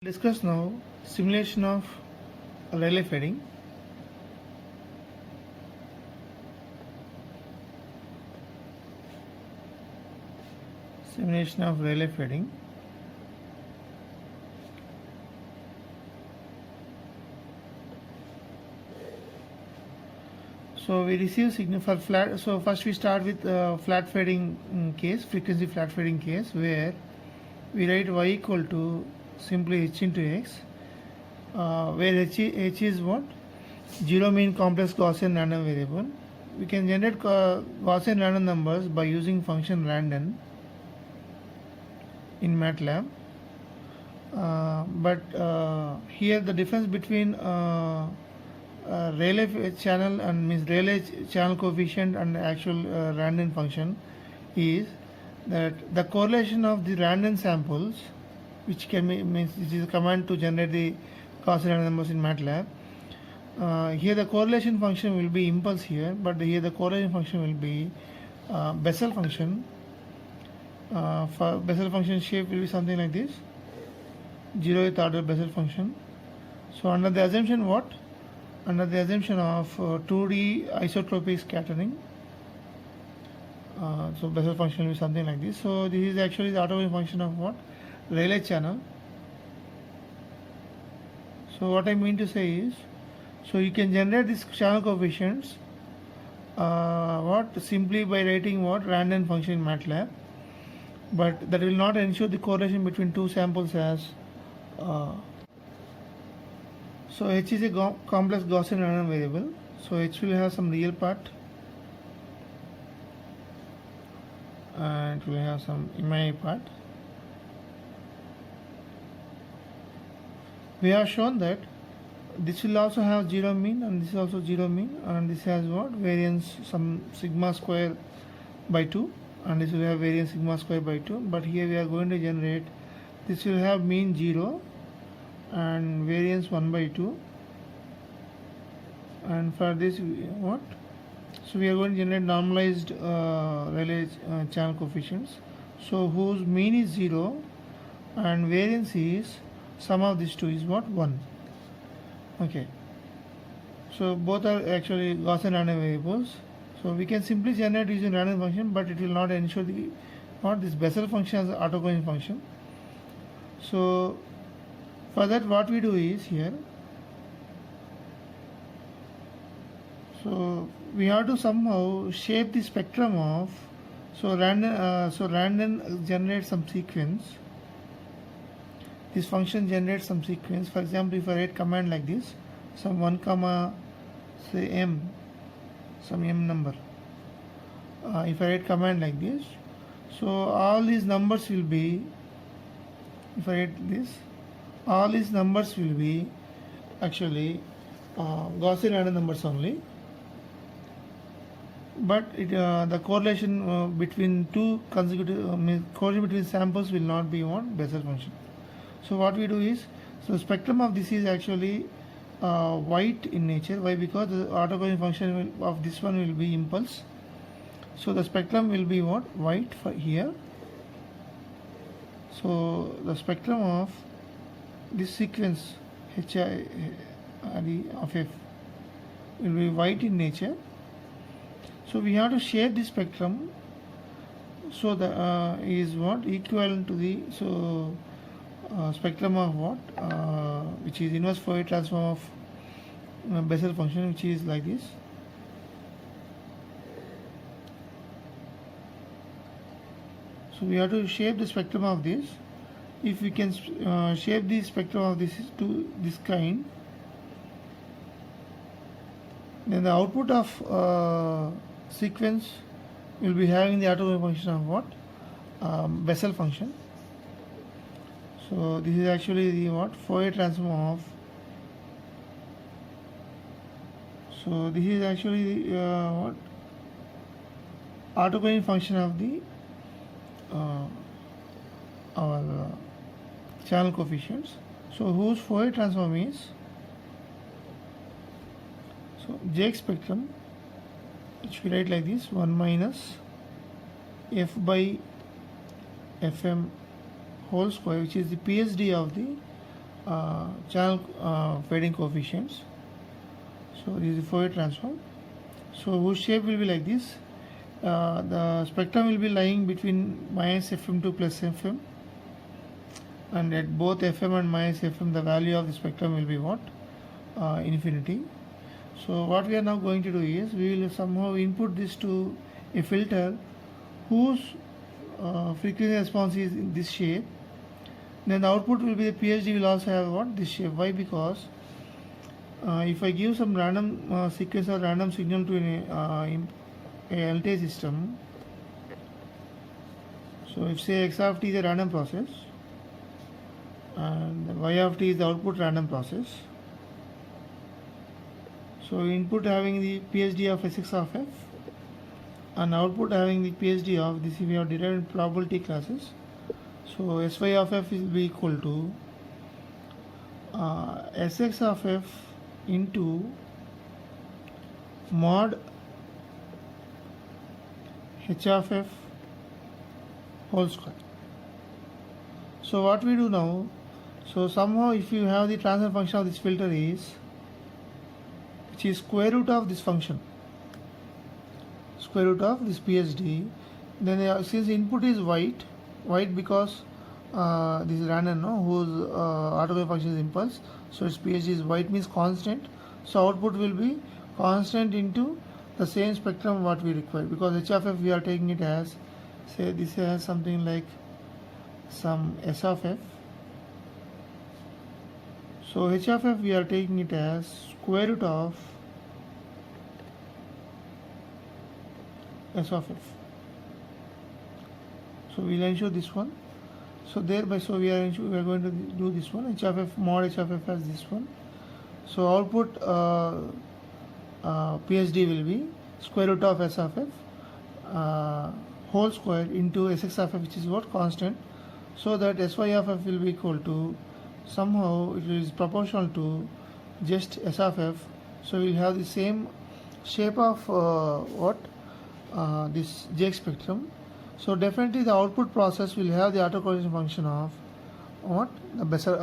Discuss now simulation of Rayleigh fading. Simulation of Rayleigh fading. So we receive signal for flat. So first we start with flat fading case, frequency flat fading case, where we write y equal to simply h into x, where h is what? Zero mean complex Gaussian random variable. We can generate Gaussian random numbers by using function random in MATLAB. But here the difference between Rayleigh channel and means Rayleigh channel coefficient and actual random function is that the correlation of the random samples, which can be means this is a command to generate the Gaussian random numbers in MATLAB. Here the correlation function will be impulse here, but here the correlation function will be Bessel function. For Bessel function shape will be something like this, 0th order Bessel function. So under the assumption what? Under the assumption of 2D isotropic scattering. So Bessel function will be something like this. So this is actually the orthogonal function of what? Rayleigh channel. So what I mean to say is, so you can generate these channel coefficients simply by writing random function in MATLAB, but that will not ensure the correlation between two samples as so h is a complex Gaussian random variable, so h will have some real part and it will have some imaginary part. We have shown that this will also have zero mean and this is also zero mean, and this has variance some sigma square by 2, and this will have variance sigma square by 2. But here we are going to generate, this will have mean 0 and variance 1 by 2, and for this so we are going to generate normalized Rayleigh channel coefficients, so whose mean is 0 and variance is sum of these two is 1. Okay, so both are actually Gaussian random variables, so we can simply generate using random function, but it will not ensure the this Bessel function as an orthogonal function. So for that what we do is here, so we have to somehow shape the spectrum of, so random generates some sequence, this function generates some sequence. For example, if I write command like this, some 1 comma say m, some m number, if I write command like this, so all these numbers will be, if I write this, all these numbers will be actually Gaussian random numbers only, but the correlation between two consecutive correlation between samples will not be Bessel function. So what we do is, so spectrum of this is actually white in nature. Why? Because the orthogonal function of this one will be impulse. So the spectrum will be white for here. So the spectrum of this sequence HI of F will be white in nature. So we have to shape the spectrum so the is equivalent to the spectrum of which is inverse Fourier transform of Bessel function, which is like this. So we have to shape the spectrum of this. If we can shape the spectrum of this to this kind, then the output of sequence will be having the orthogonal function of Bessel function. So this is actually the Fourier transform of, so this is actually the orthogonal function of the our channel coefficients. So whose Fourier transform is, so J spectrum, which we write like this, 1 minus f by fm whole square, which is the PSD of the channel fading coefficients. So this is the Fourier transform. So whose shape will be like this. The spectrum will be lying between minus FM2 plus FM, and at both FM and minus FM the value of the spectrum will be what? Infinity. So what we are now going to do is we will somehow input this to a filter whose frequency response is in this shape. Then the output will be the PSD will also have what? This shape. Why? Because if I give some random sequence or random signal to a LTI system, so if say x of t is a random process and y of t is the output random process, so input having the PSD of Sx of f and output having the PSD of this, we have derived probability classes. So Sy of f will be equal to Sx of f into mod h of f whole square. So what we do now, so somehow if you have the transfer function of this filter is, which is square root of this function, square root of this PSD, then since input is white because this is random, no, whose orthogonal function is impulse, so its PSD is white means constant, so output will be constant into the same spectrum what we require, because h of f we are taking it as, say this has something like some s of f, so h of f we are taking it as square root of s of f. So we will ensure this one. So thereby, so we are going to do this one. H of f mod h of f as this one. So output PSD will be square root of s of f whole square into Sx of f, which is what? Constant. So that Sy of f will be equal to, somehow it is proportional to just s of f. So we will have the same shape of this Jx spectrum. So definitely the output process will have the autocorrelation function of what? The Bessel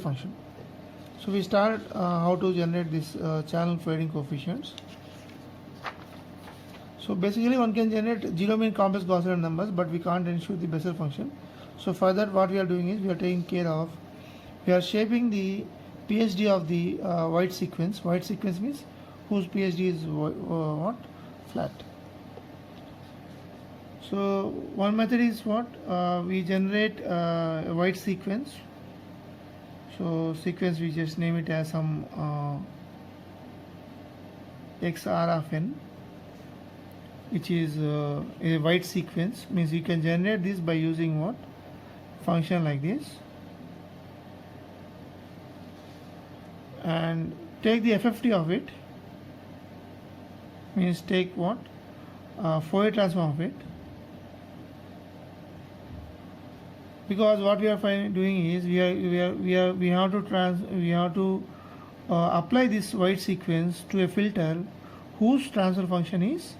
function. So we start how to generate this channel fading coefficients. So basically one can generate zero mean complex Gaussian numbers, but we can't ensure the Bessel function. So for that what we are doing is we are taking care of, we are shaping the PSD of the white sequence. White sequence means whose PSD is what? Flat. So one method is what? We generate a white sequence. So sequence we just name it as some XR of n, which is a white sequence, means you can generate this by using what? Function like this, and take the FFT of it, means take what? Fourier transform of it, because what we are doing is we have to apply this white sequence to a filter whose transfer function is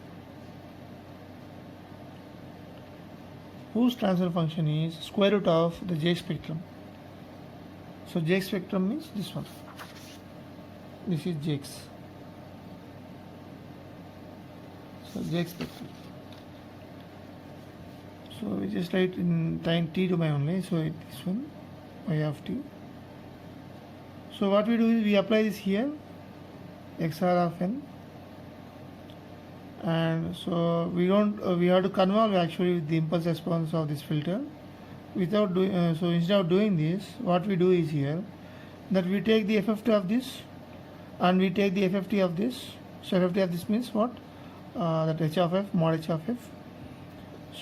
square root of the J spectrum. So J spectrum means this one. This is Jx. So J spectrum. So we just write in time t domain only. So this one y of t. So what we do is we apply this here, XR of n, and so we have to convolve actually with the impulse response of this filter. Without doing so, instead of doing this, what we do is here that we take the FFT of this and we take the FFT of this. So FFT of this means what? That h of f mod h of f.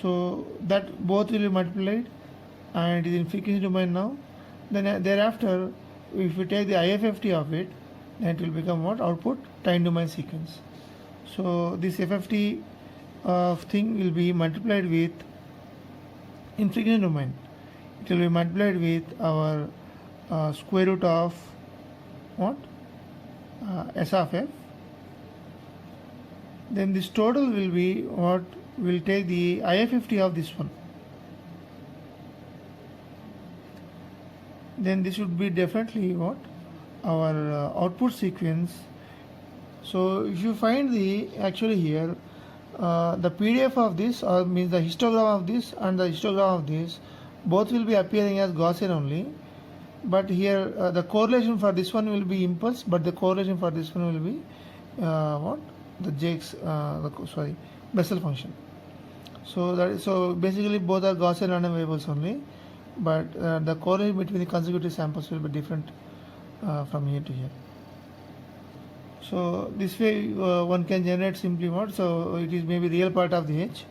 So that both will be multiplied and it is in frequency domain now. Then thereafter, if we take the IFFT of it, then it will become what? Output time domain sequence. So this FFT thing will be multiplied with, in frequency domain, it will be multiplied with our square root of what? S of f. Then this total will be what? We'll take the IFFT of this one. then this would be definitely what our output sequence. So if you find the actually here the PDF of this, or means the histogram of this and the histogram of this, both will be appearing as Gaussian only. But here the correlation for this one will be impulse, but the correlation for this one will be what the Bessel function. So that is, so basically both are Gaussian random variables only, but the correlation between the consecutive samples will be different from here to here. So this way one can generate simply what, so it is maybe real part of the H.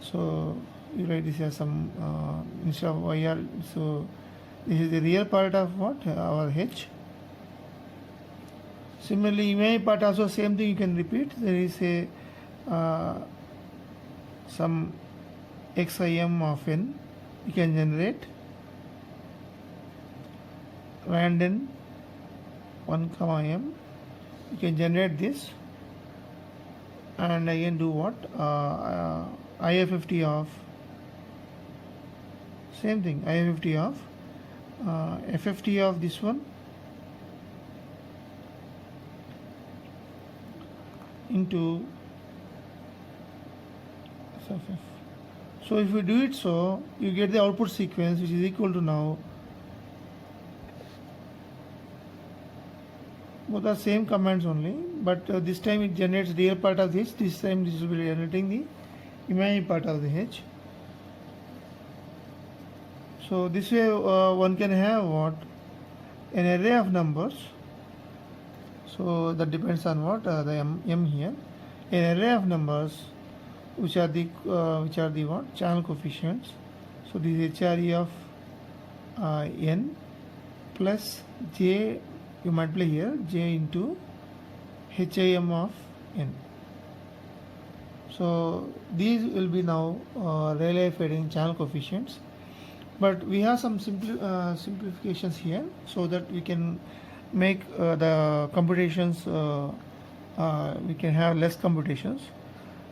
So you write this as some instead of YR, so this is the real part of what our H. Similarly, imaginary part also same thing you can repeat. There is a some xim of n you can generate random 1 comma m, you can generate this, and again do what IFFT of same thing, IFFT of FFT of this one into SFF. So if you do it, so you get the output sequence which is equal to now both are same commands only, but this time it generates real part of this time this will be generating the imaginary part of the H. So this way one can have what an array of numbers. So that depends on what the m here, an array of numbers which are the what channel coefficients. So this is HRE of n plus j, you multiply here j into HIM of n. So these will be now Rayleigh fading channel coefficients, but we have some simplifications here so that we can make the computations, we can have less computations.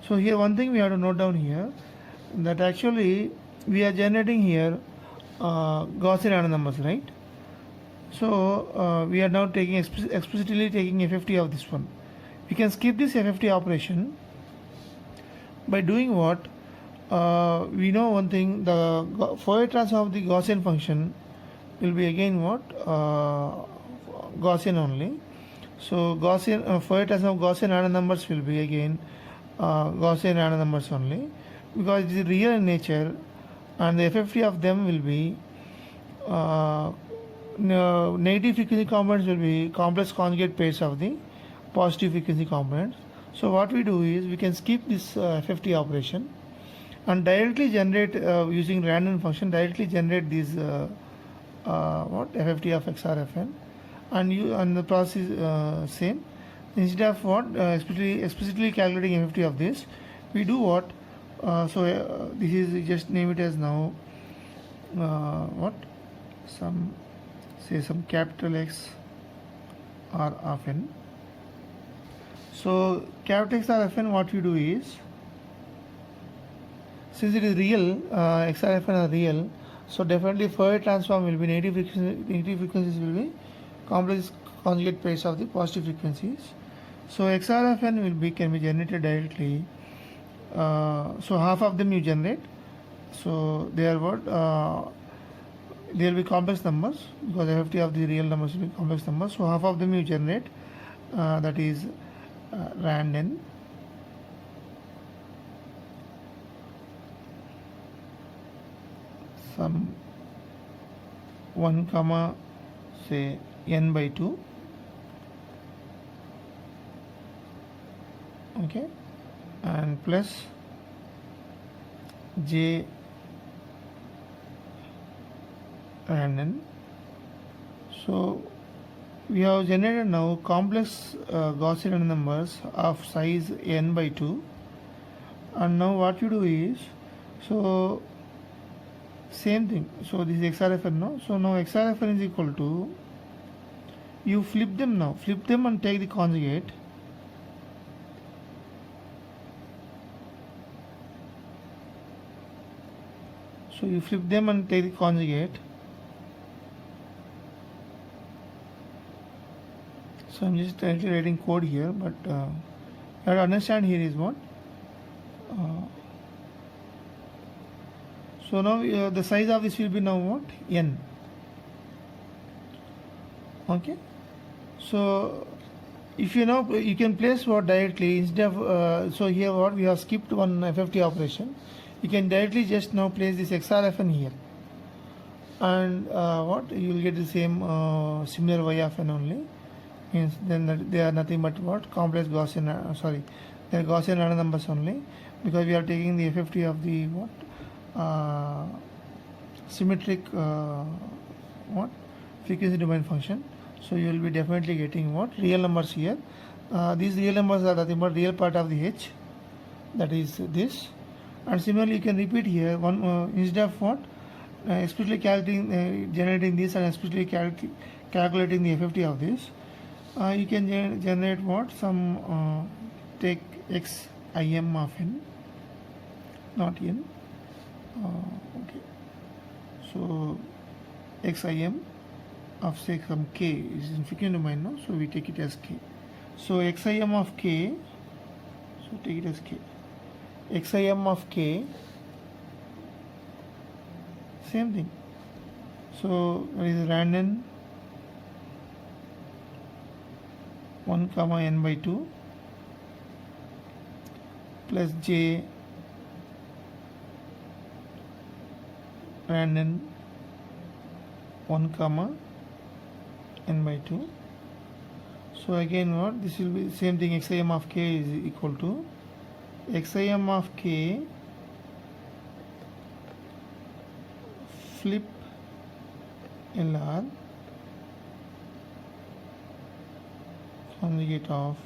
So here one thing we have to note down here, that actually we are generating here Gaussian random numbers, right? So we are now taking explicitly taking FFT of this one. We can skip this FFT operation by doing what? We know one thing, the Fourier transform of the Gaussian function will be again what? Gaussian only. So Gaussian Fourier transform of Gaussian random numbers will be again Gaussian random numbers only, because it is real in nature, and the FFT of them will be negative frequency components will be complex conjugate pairs of the positive frequency components. So what we do is we can skip this FFT operation and directly generate using random function, directly generate these what FFT of XRFN, and the process is same. Instead of what explicitly calculating FFT of this, we do what? This is, just name it as now what some, say some capital X R of n. So capital X R of n, what you do is, since it is real, XRFN are real, so definitely Fourier transform will be negative frequencies will be complex conjugate pairs of the positive frequencies. So XRFN will be, can be generated directly. So half of them you generate. So they are what? There will be complex numbers, because the FFT of the real numbers will be complex numbers. So half of them you generate, that is random some 1 comma say n by 2, okay, and plus j random. So we have generated now complex Gaussian random numbers of size n by 2, and now what you do is, so same thing, so this is XRFN now. So now XRFN is equal to, you flip them now, flip them and take the conjugate. So you flip them and take the conjugate. So I'm just directly writing code here, but you have to understand here is what. Uh, so now the size of this will be now what, n. Okay. So if you know, you can place what directly instead of so here what we have skipped one FFT operation. You can directly just now place this XRFN here, and what you will get the same similar Y of n only. Means then they are nothing but what, complex Gaussian they are Gaussian random numbers only, because we are taking the FFT of the what symmetric what frequency domain function. So you will be definitely getting what, real numbers here. These real numbers are nothing but real part of the H, that is this. And similarly you can repeat here one instead of what explicitly calculating generating this and explicitly calculating the FFT of this, you can generate what, some take xim of n, not n. Okay, so xim of say some k is in frequency domain now, so we take it as k. So xim of k, so take it as k. Xim of k, same thing. So there is random 1 comma n by 2 plus j random 1 comma n by 2. So again what, this will be same thing, xim of k is equal to xim of k flip LR conjugate of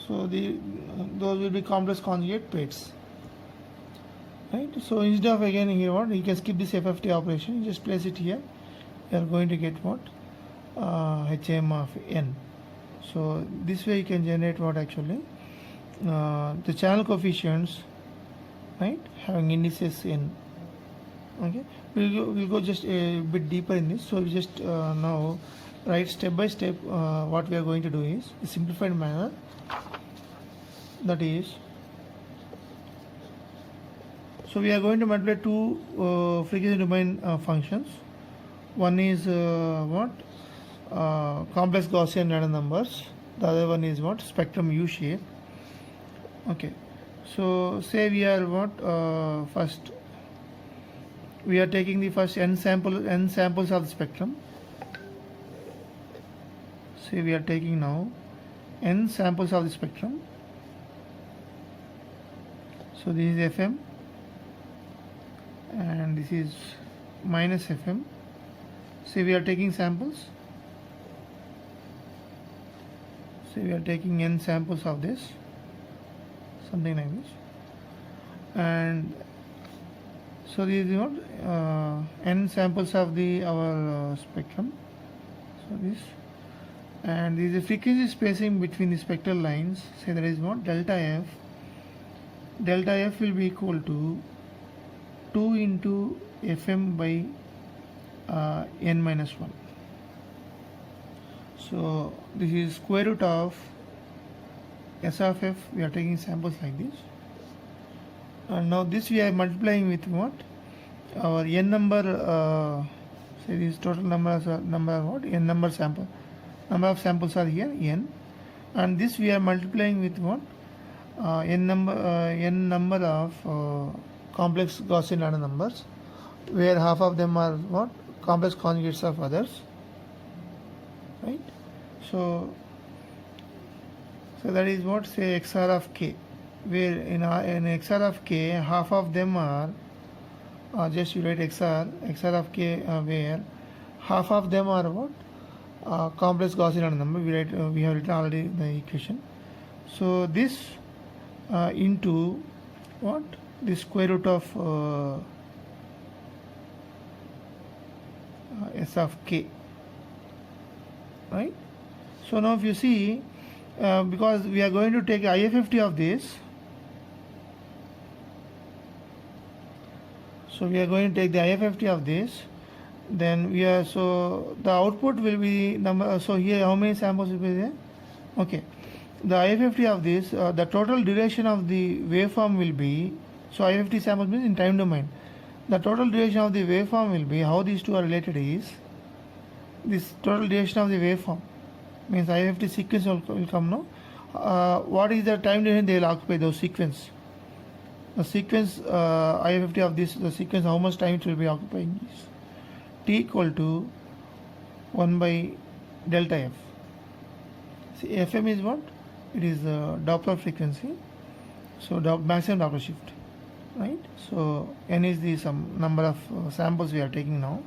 so those will be complex conjugate pairs, right? So instead of again here what, you can skip this FFT operation, you just place it here, you are going to get what, HM of n. So this way you can generate what, actually the channel coefficients, right, having indices n. Okay, we'll go just a bit deeper in this. So we just now write step by step what we are going to do is a simplified manner, that is, so we are going to multiply two frequency domain functions. One is what, complex Gaussian random numbers, the other one is what, spectrum U shape. Okay, so say we are what, first we are taking the first n samples of the spectrum. Say we are taking now n samples of the spectrum. So this is FM and this is minus FM. Say we are taking samples. Say we are taking n samples of this, something like this, and so this is what, n samples of the our spectrum. So this, and this is the frequency spacing between the spectral lines. Say there is what, delta f. Delta f will be equal to 2 into fm by n minus 1. So this is square root of s of f. We are taking samples like this, and now this we are multiplying with what, our n number, say this total number of what, n number of samples are here n, and this we are multiplying with what, n number of complex Gaussian random numbers, where half of them are what, complex conjugates of others, right? So that is what, say XR of k, where in XR of k half of them are just you write XR of k, where half of them are what, complex Gaussian random number. We have written already the equation. So this into what, the square root of s of k, right? So now if you see, because we are going to take IFFT of this, so we are going to take the IFFT of this, Then we are, so the output will be number, so here how many samples will be there? Okay, the IFFT of this, the total duration of the waveform will be, so IFFT samples means in time domain. The total duration of the waveform will be, how these two are related is, this total duration of the waveform means IFFT sequence will come, no? What is the time duration they will occupy, those sequence? The sequence IFFT of this, the sequence, how much time it will be occupying is T equal to 1 by delta F. See, FM is what? It is the Doppler frequency. So maximum Doppler shift, right? So N is the some number of samples we are taking now,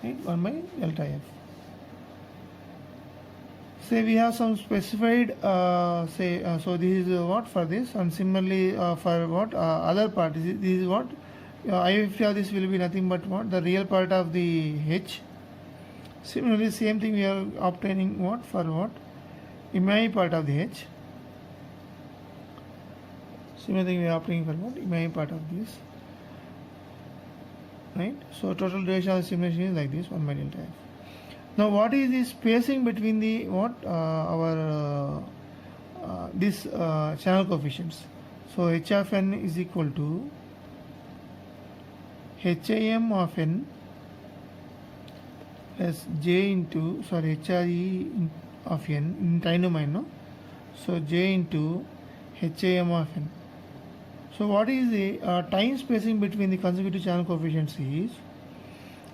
right? 1 by delta F. Say we have some specified, so this is what for this, and similarly for what other part, this is what IFFT of this will be nothing but what, the real part of the H. Similarly, same thing we are obtaining what for what, imaginary part of the H. Similar thing we are obtaining for what, imaginary part of this, right? So total duration of the simulation is like this, 1 by delta F. Now what is the spacing between the what this channel coefficients? So H of n is equal to HIM of n plus J into, sorry, HRE of n in time domain, no? So J into HIM of n. So what is the time spacing between the consecutive channel coefficients is,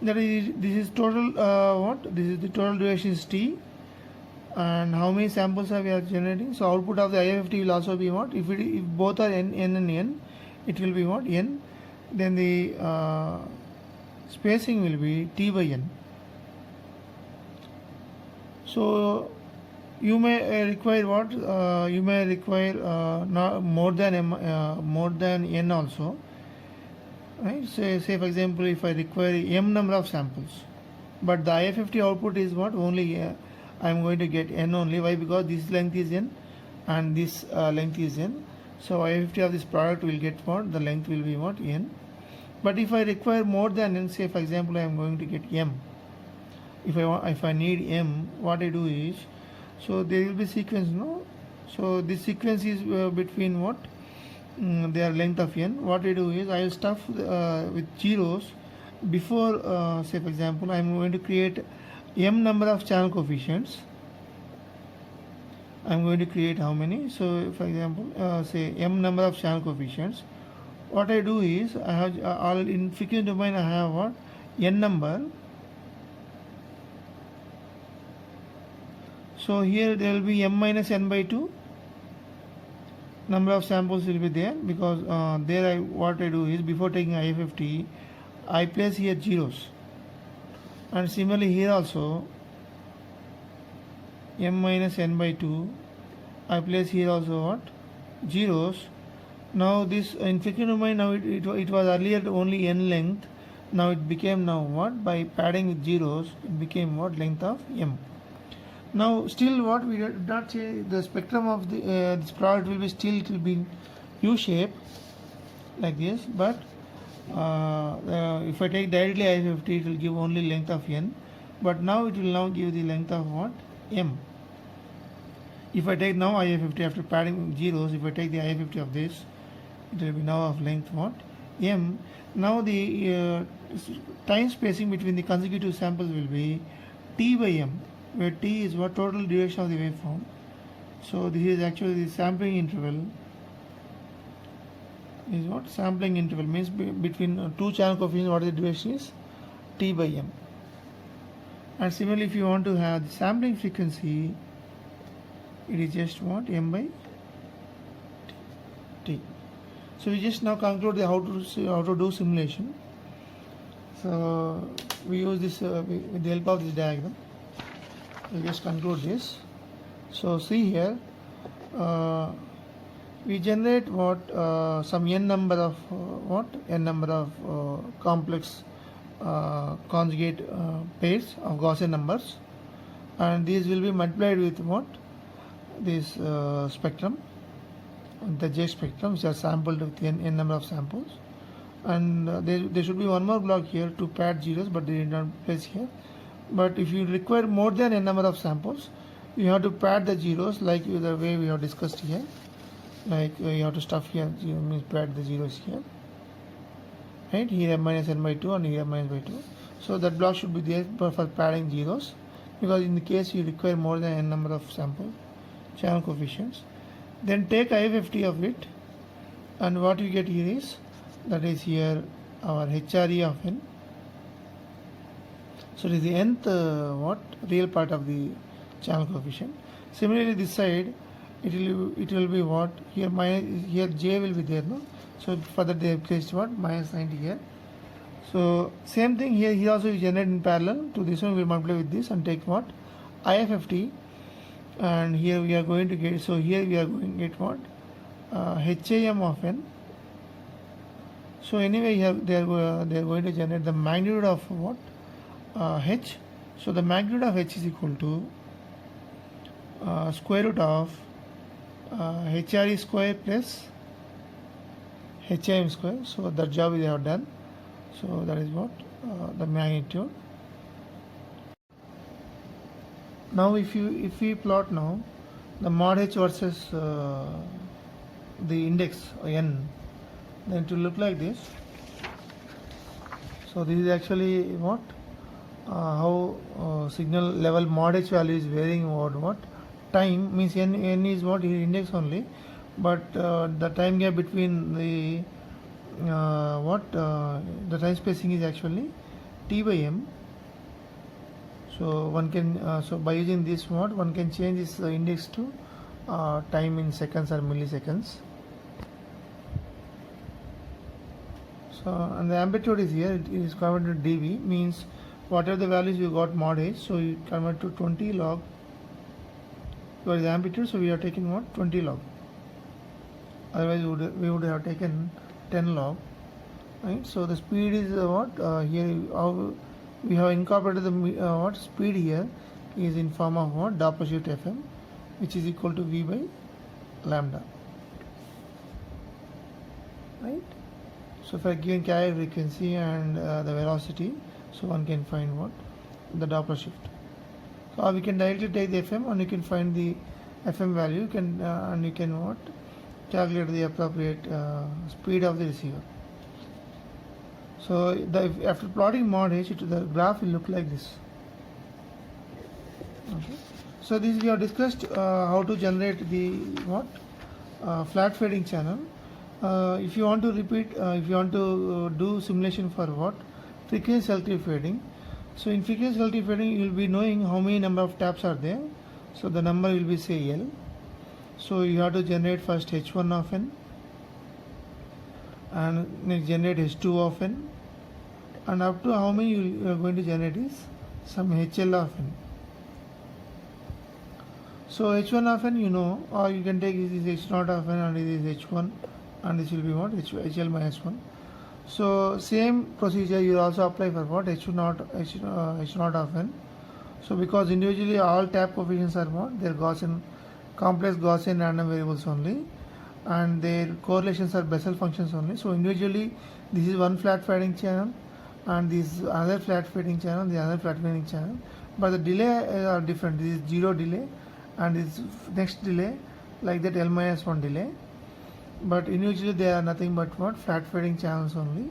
that is, this is total what, this is the total duration is T, and how many samples are we are generating. So output of the IFFT will also be what, if both are n and n, it will be what, n. Then the spacing will be T by n. So you may require what, you may require not more than n also, right? Say for example, if I require m number of samples, but the IFFT output is what, only I am going to get n only. Why? Because this length is n and this length is n. So IFFT of this product will get what, the length will be what, n. But if I require more than n, say for example I am going to get m, if I need m, what I do is, so there will be sequence, no? So this sequence is between what, their length of n. What I do is, I will stuff with zeros before, say for example I am going to create m number of channel coefficients. I am going to create how many? So for example say m number of channel coefficients. What I do is, I have all in frequency domain, I have what, n number. So here there will be m minus n by 2 number of samples will be there, because there what I do is, before taking IFFT, I place here zeros, and similarly here also m minus n by 2, I place here also what, zeros. Now this in frequency domain, now it was earlier only n length, now it became now what, by padding with zeros, it became what, length of m. Now still what, we did not say the spectrum of the this product will be still, it will be U shape like this, but if I take directly IFFT, it will give only length of n, but now it will now give the length of what, m. If I take now IFFT after padding zeros, if I take the IFFT of this, it will be now of length what, m. Now the time spacing between the consecutive samples will be T by m, where T is what, total duration of the waveform. So this is actually the sampling interval. Is what, sampling interval means between two channel coefficients, what the duration is, T by m. And similarly, if you want to have the sampling frequency, it is just what, m by t. So we just now conclude how to do simulation. So we use this with the help of this diagram. We just conclude this. So see here, we generate what, some n number of complex conjugate pairs of Gaussian numbers, and these will be multiplied with what, this spectrum, the J spectrum, which are sampled with n number of samples, and there should be one more block here to pad zeros, but they did not place here. But if you require more than a number of samples, you have to pad the zeros like the way we have discussed here. Like you have to stuff here, means pad the zeros here, right? Here minus n by 2 and here minus by 2. So that block should be there for padding zeros, because in the case you require more than n number of sample channel coefficients. Then take IFFT of it, and what you get here is, that is here our HRE of n. So it is the nth real part of the channel coefficient. Similarly, this side it will be what here minus, here j will be there, no? So for that they have placed what minus 90 here. So same thing here. Here also you generate in parallel to this one. We multiply with this and take what IFFT, and here we are going to get. So here we are going to get what HAM of n. So anyway, here they are going to generate the magnitude of what h. So the magnitude of h is equal to square root of HRE square plus HIM square. So that job we have done. So that is what the magnitude. Now if we plot now the mod h versus the index n, then it will look like this. So this is actually what how signal level mod h value is varying over what time, means n is what is index only, but the time gap between the the time spacing is actually t by m. So one can so by using this one can change this index to time in seconds or milliseconds. So and the amplitude is here, it is converted to dB, means whatever the values you got mod h, so you convert to 20 log for the amplitude. So we are taking what 20 log, otherwise we would have taken 10 log, right? So the speed is what here we have incorporated the what speed here is in form of what Doppler shift Fm, which is equal to v by lambda, right? So if I given carrier frequency and the velocity, so one can find what the Doppler shift. So we can directly take the Fm and you can find the Fm value, you can and you can what calculate the appropriate speed of the receiver. So after plotting mod h, the graph will look like this. Okay. So this we have discussed how to generate the what flat fading channel. If you want to repeat, if you want to do simulation for what frequency selective fading, so in frequency selective fading you will be knowing how many number of taps are there. So the number will be say L. So you have to generate first h1 of n, and then generate h2 of n, and up to how many you are going to generate is some hl of n. So h1 of n you know, or you can take this is h0 of n and this is h1, and this will be what hl minus 1. So same procedure you also apply for what h0 of n. So because individually all tap coefficients are what they are Gaussian, complex Gaussian random variables only, and their correlations are Bessel functions only. So individually this is one flat fading channel and this is another flat fading channel, the other flat fading channel, but the delay are different. This is 0 delay and this next delay like that L minus 1 delay, but individually they are nothing but what flat fading channels only,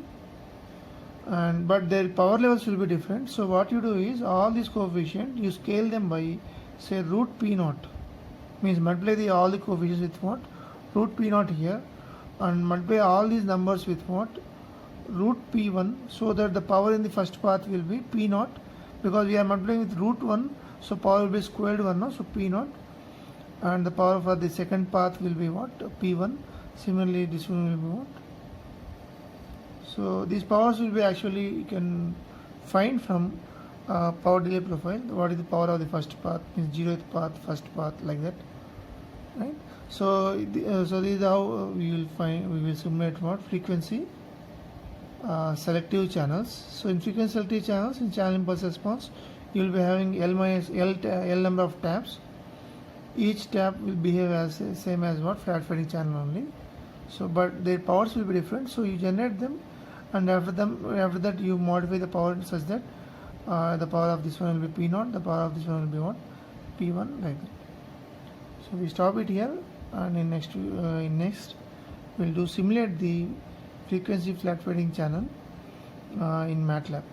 and but their power levels will be different. So what you do is all these coefficients you scale them by say root p naught, means multiply all the coefficients with what root p naught here, and multiply all these numbers with what root p1, so that the power in the first path will be p naught, because we are multiplying with root 1, so power will be squared 1, no? So p naught, and the power for the second path will be what p1. Similarly this one will be what. So these powers will be actually you can find from power delay profile. What is the power of the first path, means 0th path, first path, like that, right? So so this is how we will simulate what frequency selective channels. So in frequency selective channels, in channel impulse response, you will be having L number of taps. Each tap will behave as same as what flat fading channel only. So but their powers will be different. So you generate them and after that you modify the power such that the power of this one will be P0, the power of this one will be what? P1, like that. So we stop it here, and in next we'll do simulate the frequency flat fading channel in MATLAB.